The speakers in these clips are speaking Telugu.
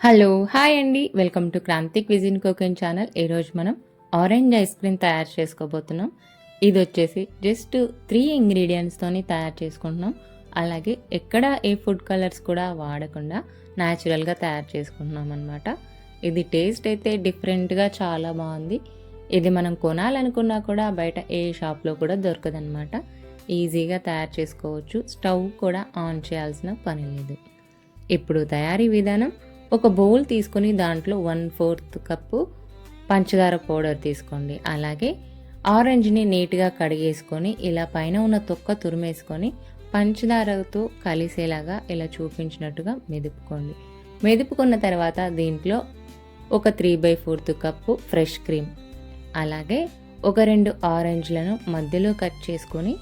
హలో! హాయ్ అండి. Welcome to Kranti cuisine cooking channel. ఈరోజు మనం ఆరెంజ్ ఐస్ క్రీమ్ తయారు చేసుకోబోతున్నాం. ఇదొచ్చేసి జస్ట్ 3 ఇంగ్రీడియెంట్స్‌తోని తయారు చేసుకుంటున్నాం. అలాగే ఎక్కడ ఏ ఫుడ్ కలర్స్ కూడా వాడకుండా న్యాచురల్‌గా తయారు చేసుకుంటున్నామనమాట. ఇది టేస్ట్ అయితే డిఫరెంట్‌గా చాలా బావుంది. ఇది మనం కొనాలనుకున్నా కూడా బయట ఏ షాప్‌లో కూడా దొరకదనమాట. ఈజీగా తయారు చేసుకోవచ్చు. స్టవ్ కూడా ఆన్ చేయాల్సిన పని లేదు. ఇప్పుడు తయారీ విధానం: ఒక బౌల్ తీసుకొని దాంట్లో 1/4 కప్పు పంచదార పౌడర్ తీసుకోండి. అలాగే ఆరెంజ్ని నీట్గా కడిగేసుకొని ఇలా పైన ఉన్న తొక్క తురిమేసుకొని పంచదారతో కలిసేలాగా ఇలా చూపించినట్టుగా మెదుపుకోండి. మెదుపుకున్న తర్వాత దీంట్లో ఒక 3/4 కప్పు ఫ్రెష్ క్రీమ్, అలాగే ఒక 2 ఆరెంజ్లను మధ్యలో కట్ చేసుకొని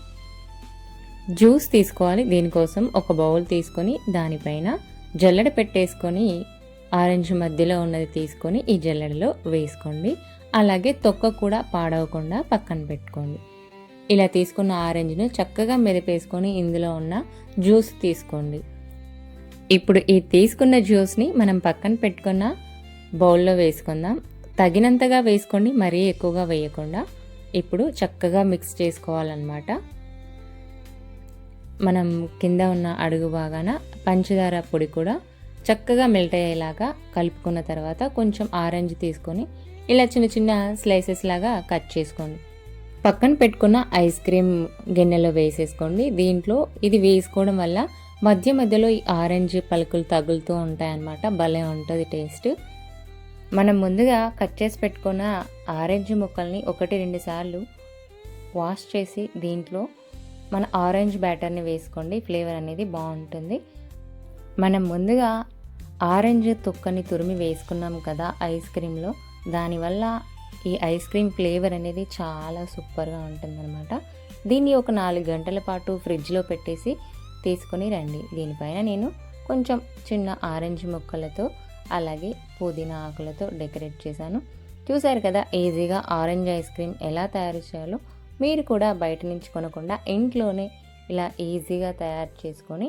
జ్యూస్ తీసుకోవాలి. దీనికోసం ఒక బౌల్ తీసుకొని దానిపైన జల్లెడ పెట్టేసుకొని ఆరెంజ్ మధ్యలో ఉన్నది తీసుకొని ఈ జల్లెడలో వేసుకోండి. అలాగే తొక్క కూడా పాడవకుండా పక్కన పెట్టుకోండి. ఇలా తీసుకున్న ఆరెంజ్ను చక్కగా మెదిపేసుకొని ఇందులో ఉన్న జ్యూస్ తీసుకోండి. ఇప్పుడు ఈ తీసుకున్న జ్యూస్ని మనం పక్కన పెట్టుకున్న బౌల్లో వేసుకుందాం. తగినంతగా వేసుకోండి, మరీ ఎక్కువగా వేయకుండా. ఇప్పుడు చక్కగా మిక్స్ చేసుకోవాలన్నమాట. మనం కింద ఉన్న అడుగు భాగాన పంచదార పొడి కూడా చక్కగా మెల్ట్ అయ్యేలాగా కలుపుకున్న తర్వాత కొంచెం ఆరెంజ్ తీసుకొని ఇలా చిన్న చిన్న స్లైసెస్ లాగా కట్ చేసుకోండి. పక్కన పెట్టుకున్న ఐస్ క్రీమ్ గిన్నెలో వేసేసుకోండి. దీంట్లో ఇది వేసుకోవడం వల్ల మధ్య మధ్యలో ఈ ఆరెంజ్ పలుకులు తగులుతూ ఉంటాయన్నమాట. భలే ఉంటుంది టేస్ట్. మనం ముందుగా కట్ చేసి పెట్టుకున్న ఆరెంజ్ ముక్కల్ని 1-2 సార్లు వాష్ చేసి దీంట్లో మన ఆరెంజ్ బ్యాటర్ని వేసుకోండి. ఫ్లేవర్ అనేది బాగుంటుంది. మనం ముందుగా ఆరెంజ్ తొక్కని తురిమి వేసుకున్నాం కదా ఐస్ క్రీమ్లో, దానివల్ల ఈ ఐస్ క్రీమ్ ఫ్లేవర్ అనేది చాలా సూపర్గా ఉంటుందన్నమాట. దీన్ని ఒక 4 గంటల పాటు ఫ్రిడ్జ్లో పెట్టేసి తీసుకొని రండి. దీనిపైన నేను కొంచెం చిన్న ఆరెంజ్ ముక్కలతో అలాగే పుదీనా ఆకులతో డెకరేట్ చేశాను. చూసారు కదా ఈజీగా ఆరెంజ్ ఐస్ క్రీమ్ ఎలా తయారు చేయాలో. మీరు కూడా బయట నుంచి కొనకుండా ఇంట్లోనే ఇలా ఈజీగా తయారు చేసుకొని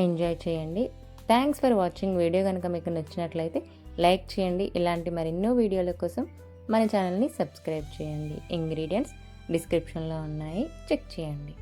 ఎంజాయ్ చేయండి. Thanks for watching. వీడియో కనుక మీకు నచ్చినట్లయితే లైక్ చేయండి. ఇలాంటి మరెన్నో వీడియోల కోసం మన ఛానల్ని సబ్స్క్రైబ్ చేయండి. ఇంగ్రీడియంట్స్ డిస్క్రిప్షన్లో ఉన్నాయి, చెక్ చేయండి.